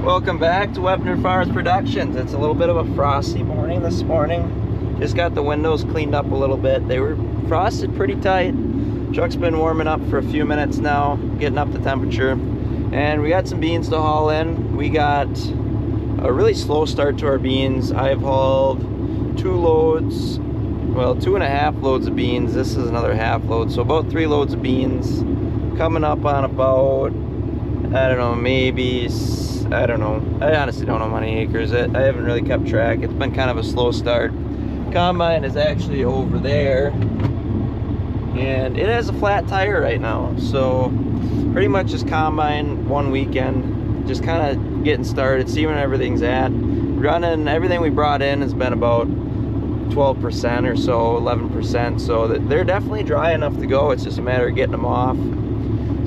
Welcome back to Webner Farms Productions. It's a little bit of a frosty morning this morning. Just got the windows cleaned up a little bit. They were frosted pretty tight. Truck's been warming up for a few minutes now, getting up the temperature. And we got some beans to haul in. We got a really slow start to our beans. I've hauled 2 loads, well, 2.5 loads of beans. This is another half load, so about 3 loads of beans. Coming up on about, I don't know, maybe, I don't know. I honestly don't know how many acres. I haven't really kept track. It's been kind of a slow start. Combine is actually over there, and it has a flat tire right now. So pretty much just combine one weekend, just kind of getting started, see where everything's at. Running, everything we brought in has been about 12% or so, 11%. So they're definitely dry enough to go. It's just a matter of getting them off.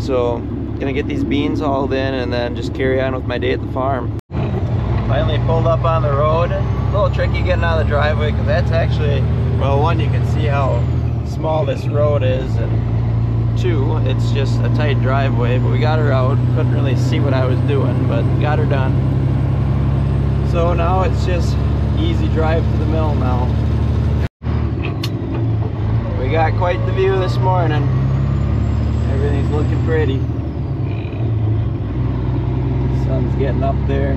So gonna get these beans hauled in and then just carry on with my day at the farm. Finally pulled up on the road. A little tricky getting out of the driveway because that's actually, well, one, you can see how small this road is, and 2, it's just a tight driveway. But we got her out. Couldn't really see what I was doing, but got her done. So now it's just easy drive to the mill now. We got quite the view this morning. Everything's looking pretty. Sun's getting up there,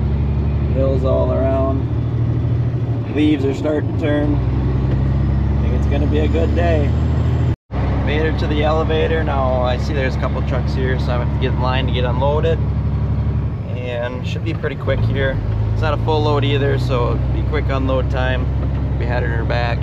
hills all around, leaves are starting to turn. I think it's gonna be a good day. Made her to the elevator. Now I see there's a couple trucks here, so I'm gonna have to get in line to get unloaded, and should be pretty quick here. It's not a full load either, so it'll be quick unload time. Be heading her back.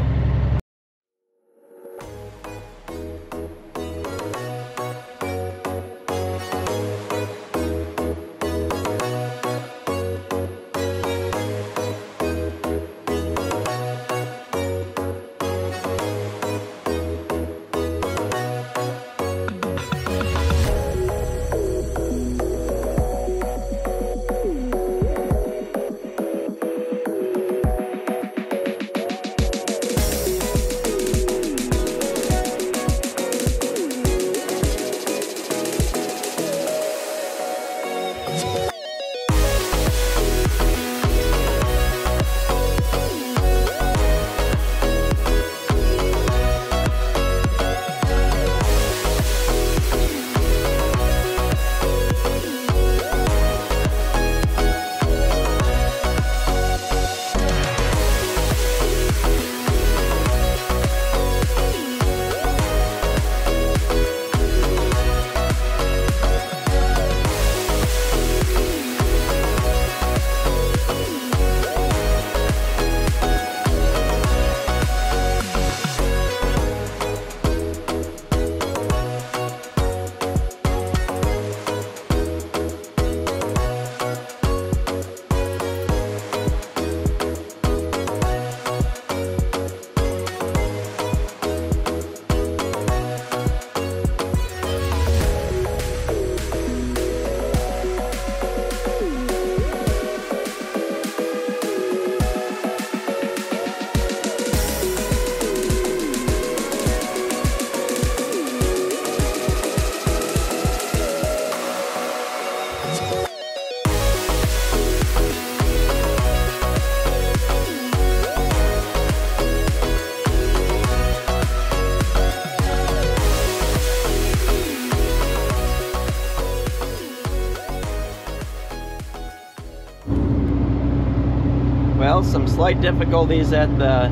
Well, some slight difficulties at the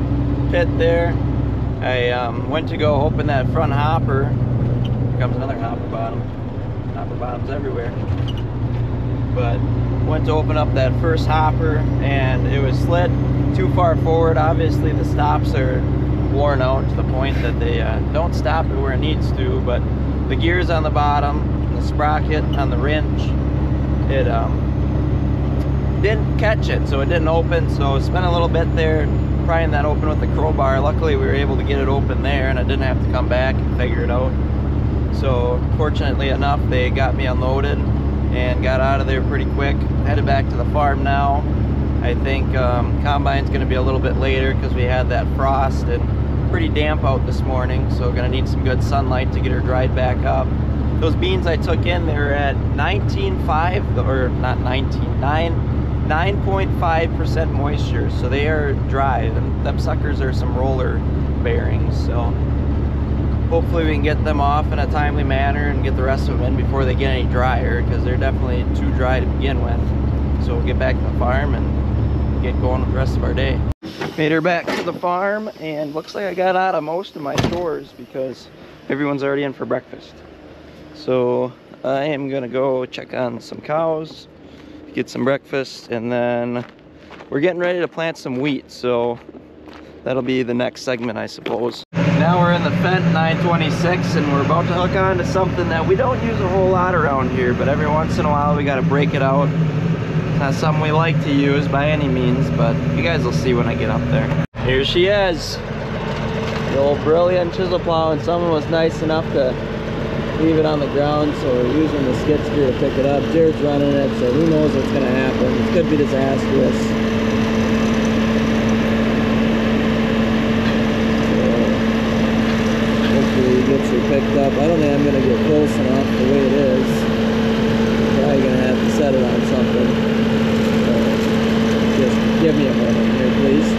pit there. I went to go open that front hopper. Here comes another hopper bottom. Hopper bottoms everywhere. But went to open up that first hopper and it was slid too far forward. Obviously the stops are worn out to the point that they don't stop it where it needs to, but the gears on the bottom, the sprocket on the wrench, it didn't catch it, so it didn't open. So spent a little bit there prying that open with the crowbar. Luckily we were able to get it open there and I didn't have to come back and figure it out. So fortunately enough, they got me unloaded and got out of there pretty quick. Headed back to the farm now. I think combine's going to be a little bit later because we had that frost and pretty damp out this morning, so gonna need some good sunlight to get her dried back up. those beans I took in, they were at 19.5, or not 9.5% moisture, so they are dry. And them suckers are some roller bearings, so hopefully we can get them off in a timely manner and get the rest of them in before they get any drier, because they're definitely too dry to begin with. So we'll get back to the farm and get going with the rest of our day. Made her back to the farm, and looks like I got out of most of my chores because everyone's already in for breakfast. So I am gonna go check on some cows, get some breakfast, and then we're getting ready to plant some wheat, so that'll be the next segment, I suppose. Now we're in the Fendt 926, and we're about to hook on to something that we don't use a whole lot around here, but every once in a while we gotta break it out. It's not something we like to use by any means, but you guys will see when I get up there. Here she is, the old Brilliant chisel plow, and someone was nice enough to leave it on the ground, so we're using the skid steer to pick it up. Jared's running it, so who knows what's gonna happen. It could be disastrous. Gets her picked up. I don't think I'm going to get close enough the way it is. Probably going to have to set it on something. Just give me a moment here, please.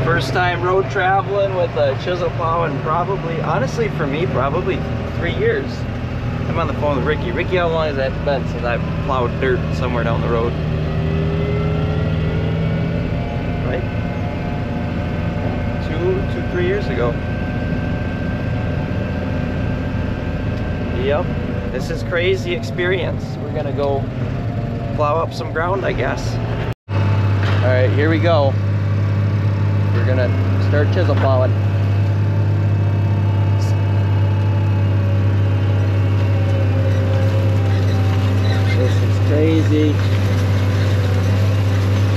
First time road traveling with a chisel plow, and probably, honestly for me, probably 3 years. I'm on the phone with Ricky. Ricky, how long has that been since I've plowed dirt somewhere down the road? Right? 3 years ago. Yep, this is crazy experience. We're gonna go plow up some ground, I guess. All right, here we go. We're gonna start chisel plowing. This is crazy.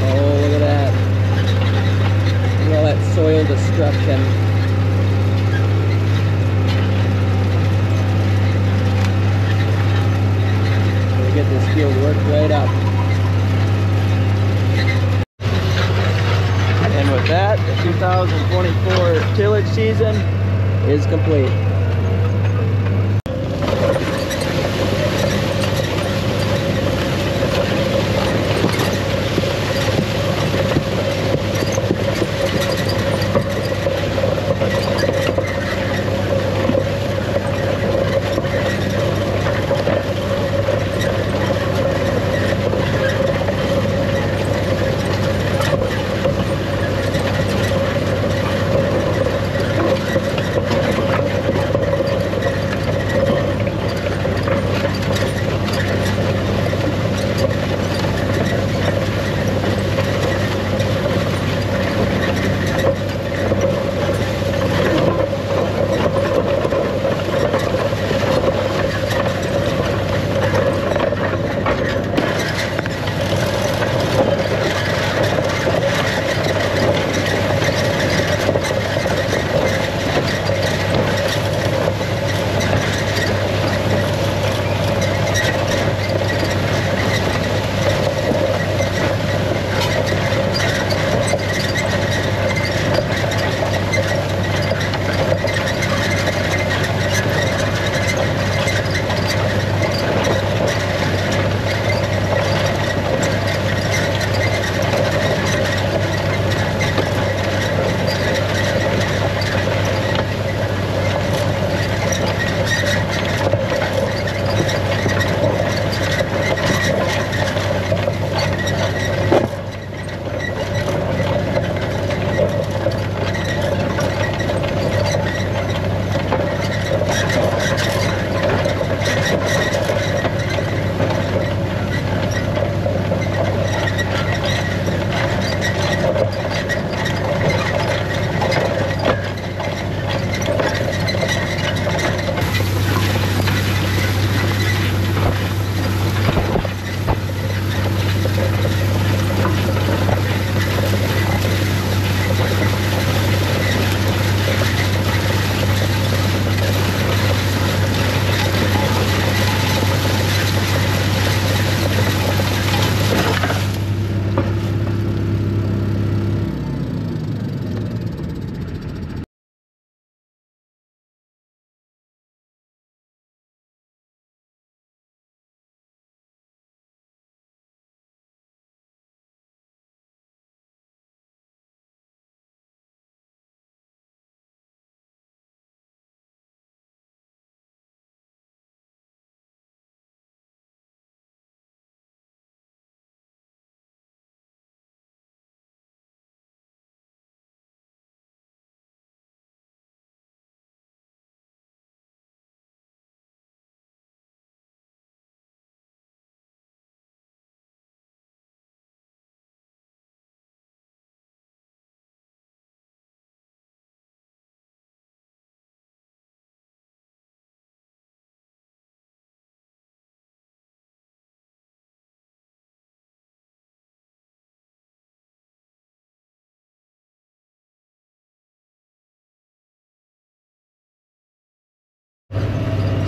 Oh, look at that. Look at all that soil destruction. We'll get this field worked right up. And with that, the 2024 tillage season is complete.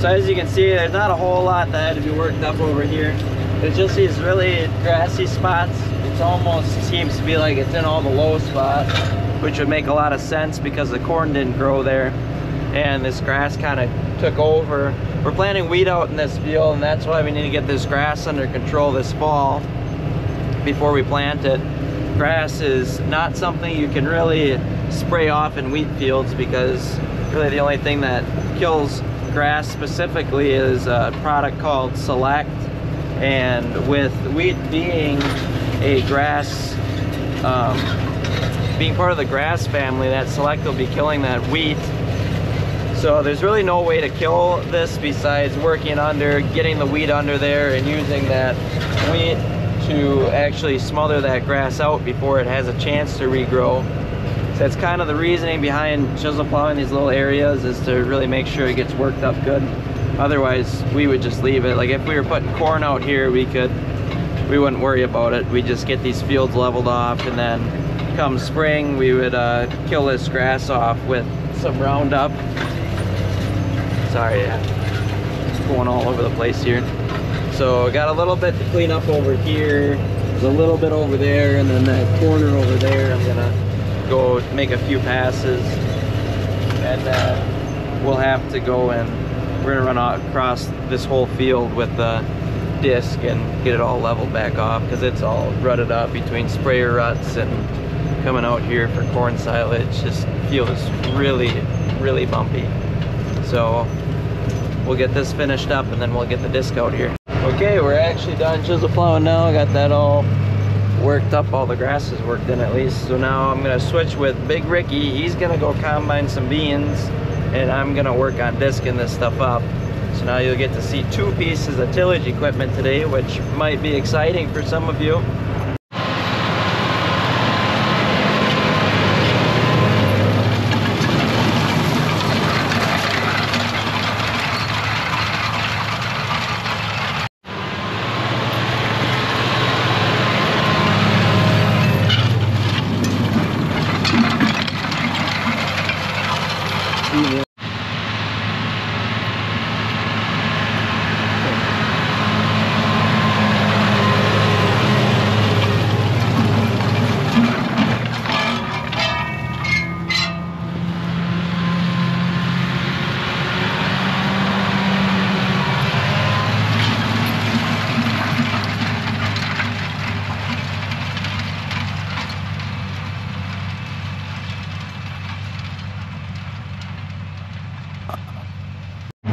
So as you can see, there's not a whole lot that had to be worked up over here. It's just these really grassy spots. It almost seems to be like it's in all the low spots, which would make a lot of sense because the corn didn't grow there and this grass kind of took over. We're planting wheat out in this field, and that's why we need to get this grass under control this fall before we plant it. Grass is not something you can really spray off in wheat fields because really the only thing that kills grass specifically is a product called Select. And with wheat being a grass, being part of the grass family, that Select will be killing that wheat. So there's really no way to kill this besides working under, getting the wheat under there and using that wheat to actually smother that grass out before it has a chance to regrow. So that's kind of the reasoning behind chisel plowing these little areas, is to really make sure it gets worked up good. Otherwise, we would just leave it. Like if we were putting corn out here, we wouldn't worry about it. We just get these fields leveled off, and then come spring, we would kill this grass off with some Roundup. Sorry, it's going all over the place here. So got a little bit to clean up over here. There's a little bit over there, and then that corner over there, I'm gonna go make a few passes, and then we'll have to go and we're gonna run across this whole field with the disc and get it all leveled back off because it's all rutted up between sprayer ruts and coming out here for corn silage. Just feels really bumpy. So we'll get this finished up and then we'll get the disc out here. Okay, we're actually done chisel plowing now. Got that all worked up, all the grass is worked in at least. So now I'm gonna switch with Big Ricky. He's gonna go combine some beans, and I'm gonna work on discing this stuff up. So now you'll get to see two pieces of tillage equipment today, which might be exciting for some of you.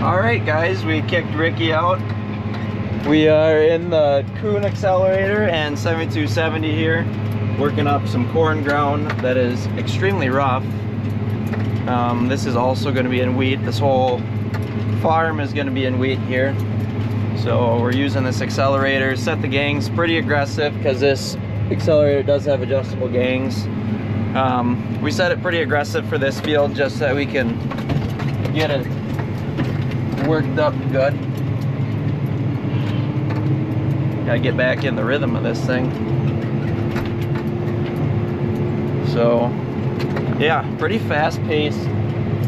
Alright guys, we kicked Ricky out. We are in the Kuhn accelerator and 7270 here, working up some corn ground that is extremely rough. This is also going to be in wheat. This whole farm is going to be in wheat here. So we're using this accelerator. Set the gangs pretty aggressive because this accelerator does have adjustable gangs. We set it pretty aggressive for this field just so that we can get it worked up good. Gotta get back in the rhythm of this thing. So yeah, pretty fast-paced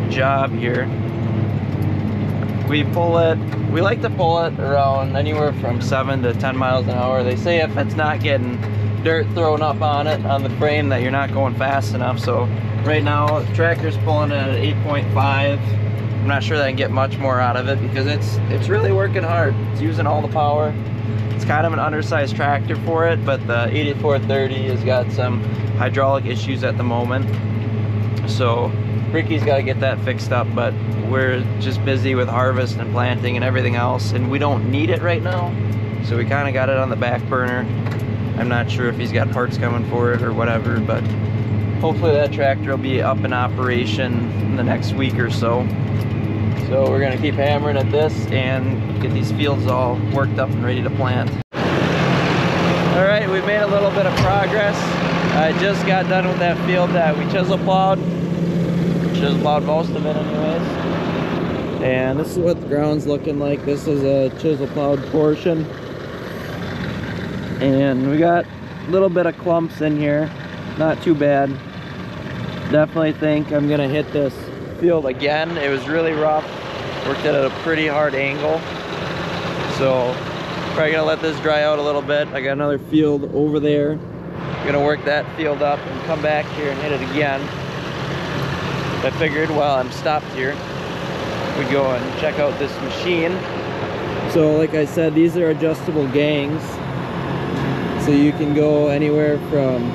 job here. We like to pull it around anywhere from 7 to 10 miles an hour. They say if it's not getting dirt thrown up on it, on the frame, that you're not going fast enough. So right now the tractor's pulling it at 8.5. I'm not sure that I can get much more out of it because it's really working hard. It's using all the power. It's kind of an undersized tractor for it, but the 8430 has got some hydraulic issues at the moment. So Ricky's got to get that fixed up, but we're just busy with harvest and planting and everything else, and we don't need it right now. So we kind of got it on the back burner. I'm not sure if he's got parts coming for it or whatever, but hopefully that tractor will be up in operation in the next week or so. So we're gonna keep hammering at this and get these fields all worked up and ready to plant. All right, we've made a little bit of progress. I just got done with that field that we chisel plowed. Chisel plowed most of it anyways. And this is what the ground's looking like. This is a chisel plowed portion. And we got a little bit of clumps in here. Not too bad. Definitely think I'm gonna hit this field again. It was really rough Worked it at a pretty hard angle. So probably gonna let this dry out a little bit. I got another field over there. Gonna work that field up and come back here and hit it again. I figured while I'm stopped here, we go and check out this machine. So like I said, these are adjustable gangs. So you can go anywhere from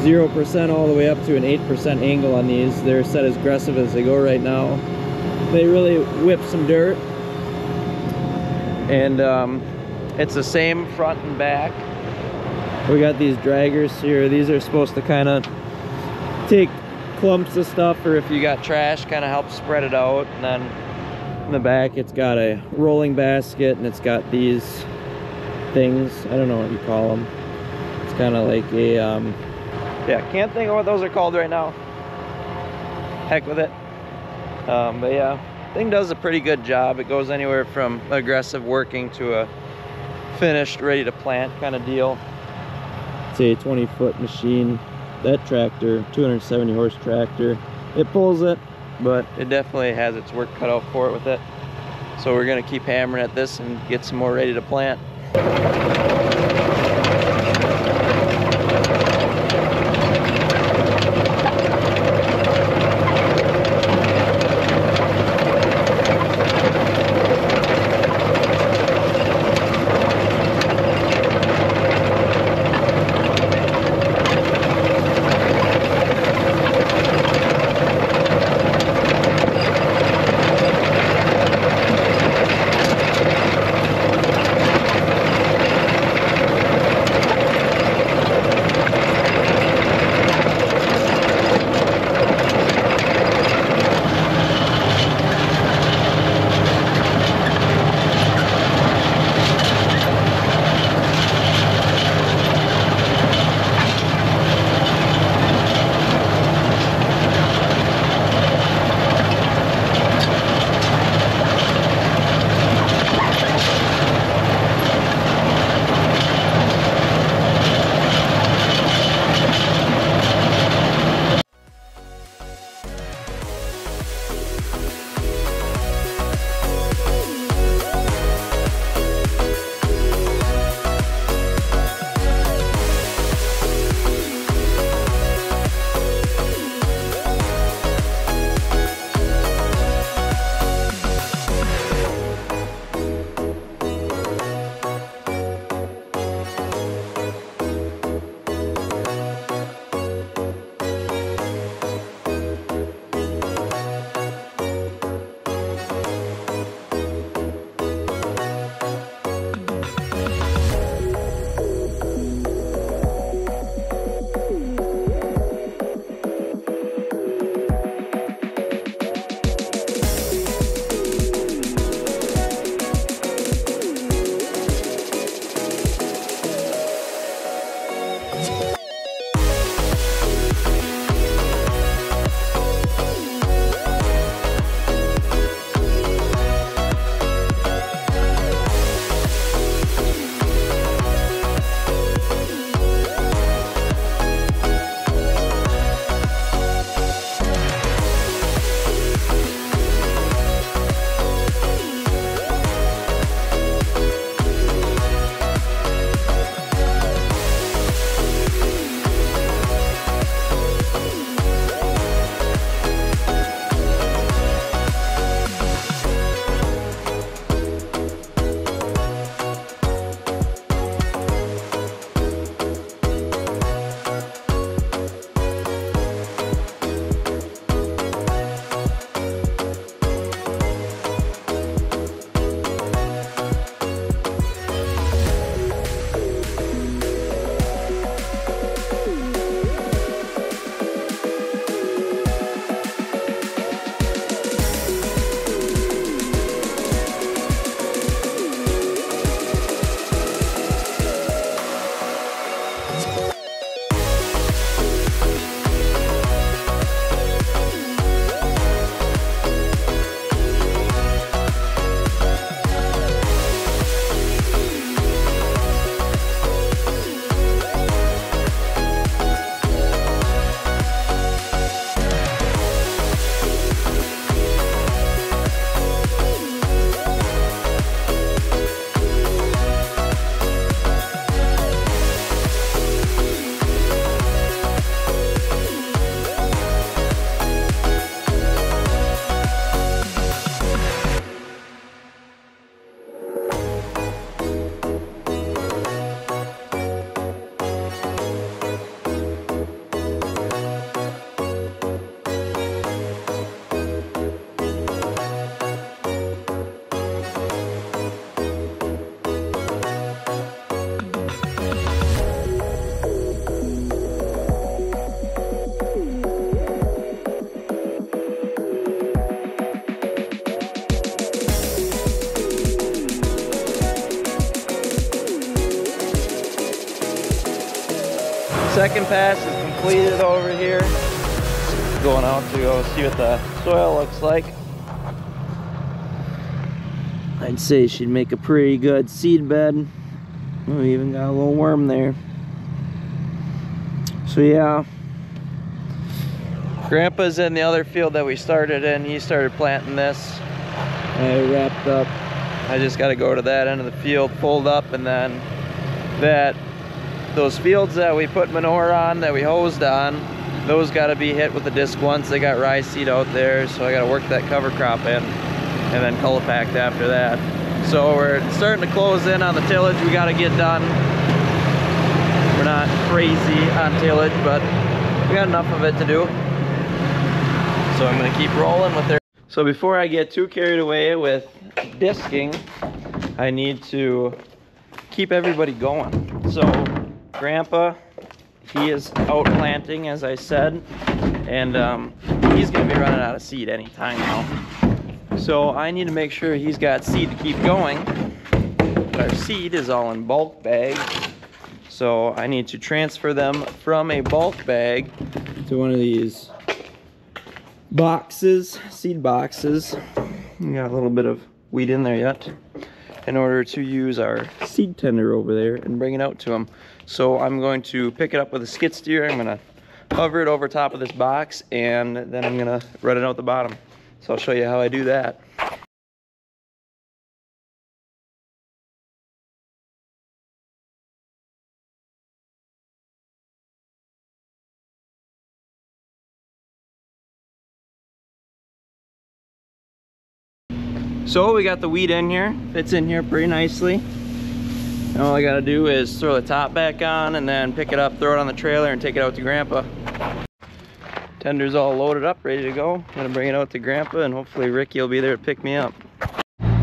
0% all the way up to an 8% angle on these. They're set as aggressive as they go right now. They really whip some dirt. And it's the same front and back. We got these draggers here. These are supposed to kind of take clumps of stuff, or if you got trash, kind of help spread it out. And then in the back it's got a rolling basket, and it's got these things, I don't know what you call them. It's kind of like a yeah, can't think of what those are called right now. Heck with it. But yeah, thing does a pretty good job. It goes anywhere from aggressive working to a finished, ready to plant kind of deal. It's a 20-foot machine. That tractor, 270 horse tractor, it pulls it, but it definitely has its work cut out for it with it. So we're gonna keep hammering at this and get some more ready to plant. Second pass is completed over here. Going out to go see what the soil looks like. I'd say she'd make a pretty good seed bed. We even got a little worm there. So yeah, Grandpa's in the other field that we started in. He started planting this. I wrapped up. I just got to go to that end of the field, fold up, and then those fields that we put manure on, that we hosed on, those got to be hit with the disc once. They got rye seed out there, so I got to work that cover crop in and then cultipact after that. So we're starting to close in on the tillage we got to get done. We're not crazy on tillage, but we got enough of it to do. So I'm going to keep rolling with it. So before I get too carried away with disking, I need to keep everybody going. So Grandpa, he is out planting, as I said, and he's going to be running out of seed anytime now. So I need to make sure he's got seed to keep going. Our seed is all in bulk bags, so I need to transfer them from a bulk bag to one of these boxes, seed boxes. We got a little bit of wheat in there yet, in order to use our seed tender over there and bring it out to them. So I'm going to pick it up with a skid steer. I'm going to hover it over top of this box, and then I'm going to run it out the bottom. So I'll show you how I do that. So we got the wheat in here, fits in here pretty nicely. And all I gotta do is throw the top back on and then pick it up, throw it on the trailer, and take it out to Grandpa. Tender's all loaded up, ready to go. I'm gonna bring it out to Grandpa, and hopefully Ricky will be there to pick me up.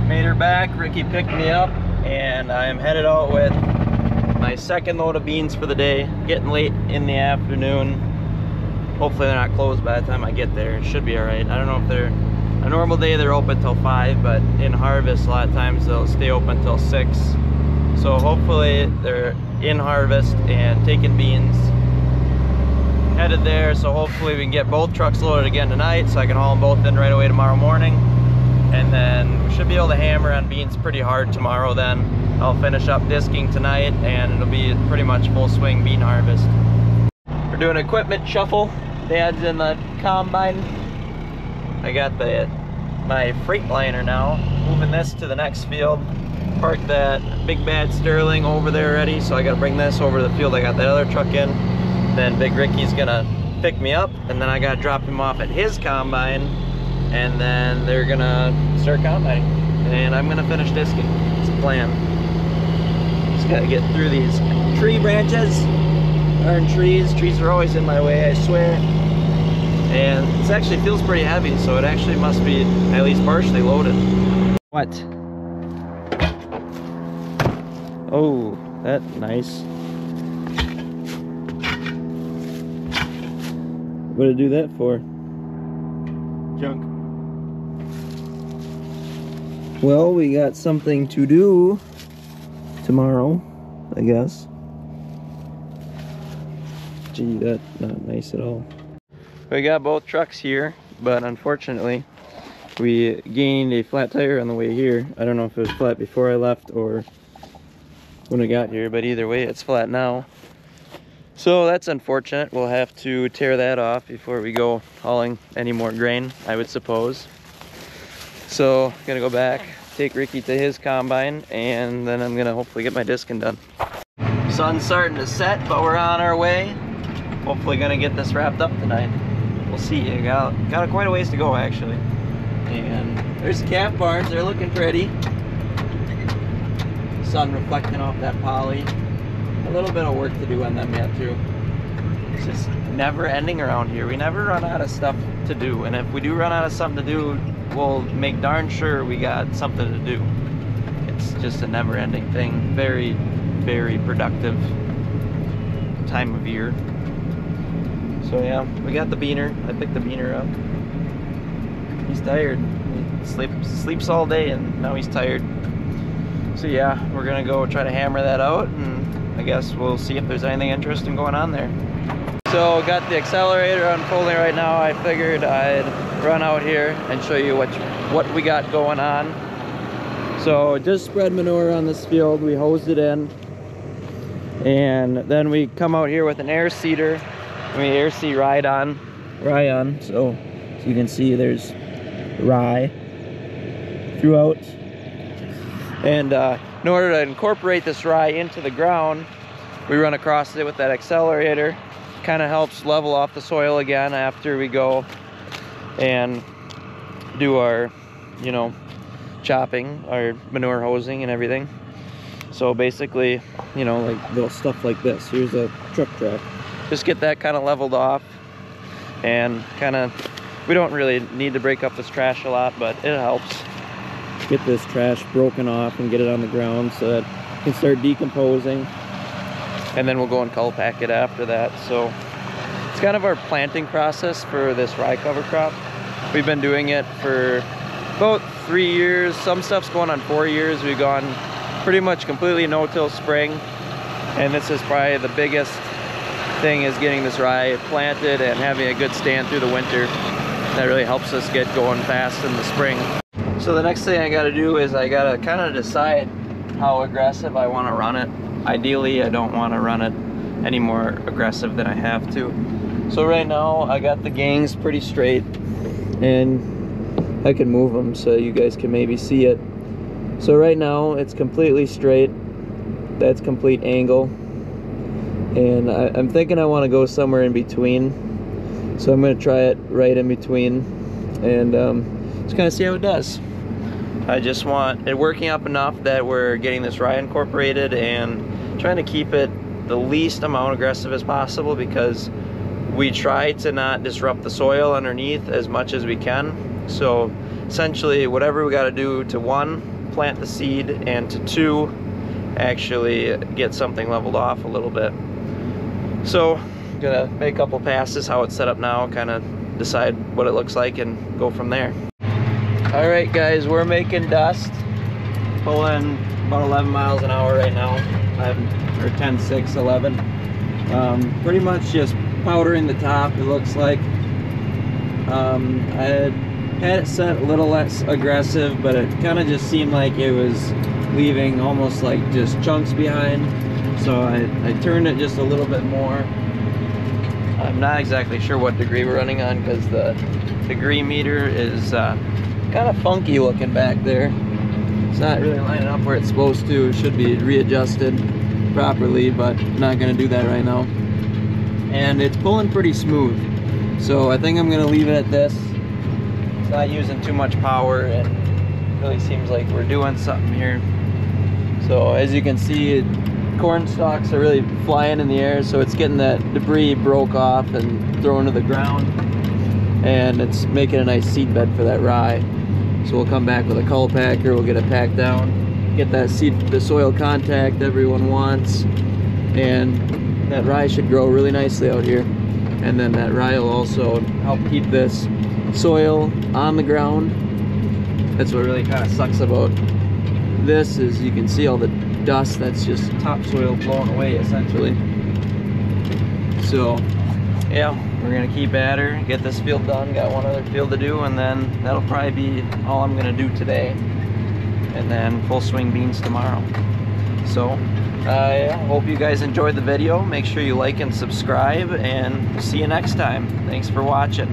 Made her back, Ricky picked me up, and I am headed out with my second load of beans for the day. Getting late in the afternoon. Hopefully they're not closed by the time I get there. It should be all right. I don't know if they're, a normal day they're open till 5, but in harvest a lot of times they'll stay open till 6. So hopefully they're in harvest and taking beans. Headed there, so hopefully we can get both trucks loaded again tonight, so I can haul them both in right away tomorrow morning. And then we should be able to hammer on beans pretty hard tomorrow. Then I'll finish up disking tonight, and it'll be pretty much full swing bean harvest. We're doing equipment shuffle. Dad's in the combine. I got my Freightliner now, moving this to the next field. Parked that big bad Sterling over there already, so I gotta bring this over to the field I got that other truck in. Then Big Ricky's gonna pick me up, and then I gotta drop him off at his combine, and then they're gonna start combining, and I'm gonna finish disking. It's a plan. Just gotta get through these tree branches. Darn trees. Trees are always in my way, I swear. And it actually feels pretty heavy, so it actually must be at least partially loaded. What? Oh, that's nice. What did I do that for? Junk. Well, we got something to do tomorrow, I guess. Gee, that's not nice at all. We got both trucks here, but unfortunately we gained a flat tire on the way here. I don't know if it was flat before I left or when I got here, but either way it's flat now. So that's unfortunate. We'll have to tear that off before we go hauling any more grain, I would suppose. So I'm gonna go back, take Ricky to his combine, and then I'm gonna hopefully get my disking done. Sun's starting to set, but we're on our way. Hopefully gonna get this wrapped up tonight. We'll see. I got quite a ways to go actually. And there's the calf barns. They're looking pretty. Sun reflecting off that poly. A little bit of work to do on them yet too. It's just never ending around here. We never run out of stuff to do. And if we do run out of something to do, we'll make darn sure we got something to do. It's just a never ending thing. Very, very productive time of year. So yeah, we got the beaner. I picked the beaner up. He's tired. He sleeps all day and now he's tired. So yeah, we're gonna go try to hammer that out, and I guess we'll see if there's anything interesting going on there. So got the accelerator unfolding right now. I figured I'd run out here and show you what we got going on. So just spread manure on this field. We hosed it in, and then we come out here with an air seeder and we air seed rye on. So you can see there's rye throughout. And in order to incorporate this rye into the ground, we run across it with that accelerator. Kind of helps level off the soil again after we go and do our, you know, chopping, our manure hosing and everything. So basically, you know, like little stuff like this. Here's a truck track. Just get that kind of leveled off, and kind of, we don't really need to break up this trash a lot, but it helps get this trash broken off and get it on the ground so that it can start decomposing. And then we'll go and cull pack it after that. So it's kind of our planting process for this rye cover crop. We've been doing it for about 3 years. Some stuff's going on 4 years. We've gone pretty much completely no-till spring, and this is probably the biggest thing, is getting this rye planted and having a good stand through the winter. That really helps us get going fast in the spring. So the next thing I got to do is I got to kind of decide how aggressive I want to run it. Ideally, I don't want to run it any more aggressive than I have to. So right now I got the gangs pretty straight, and I can move them so you guys can maybe see it. So right now it's completely straight. That's complete angle, and I'm thinking I want to go somewhere in between. So I'm going to try it right in between, and just kind of see how it does. I just want it working up enough that we're getting this rye incorporated and trying to keep it the least amount aggressive as possible, because we try to not disrupt the soil underneath as much as we can. So essentially whatever we got to do to, 1, plant the seed, and to 2, actually get something leveled off a little bit. So I'm gonna make a couple passes how it's set up now, kind of decide what it looks like and go from there. All right guys, we're making dust, pulling about 11 miles an hour right now, 10, 6, 11. Pretty much just powdering the top, it looks like. I had it set a little less aggressive, but it kind of just seemed like it was leaving almost like just chunks behind. So I turned it just a little bit more. I'm not exactly sure what degree we're running on, because the degree meter is kind of funky looking back there. It's not really lining up where it's supposed to. It should be readjusted properly, but I'm not going to do that right now. And it's pulling pretty smooth, so I think I'm going to leave it at this. It's not using too much power, and it really seems like we're doing something here. So as you can see, corn stalks are really flying in the air, so it's getting that debris broke off and thrown to the ground, and it's making a nice seed bed for that rye. So we'll come back with a cull packer, we'll get it packed down, get that seed, the soil contact everyone wants, and that rye should grow really nicely out here. And then that rye will also help keep this soil on the ground. That's what really kind of sucks about this, is you can see all the dust that's just topsoil blowing away essentially. So yeah, we're gonna keep at her, get this field done. Got one other field to do, and then that'll probably be all I'm gonna do today, and then full swing beans tomorrow. So I hope you guys enjoyed the video. Make sure you like and subscribe, and see you next time. Thanks for watching.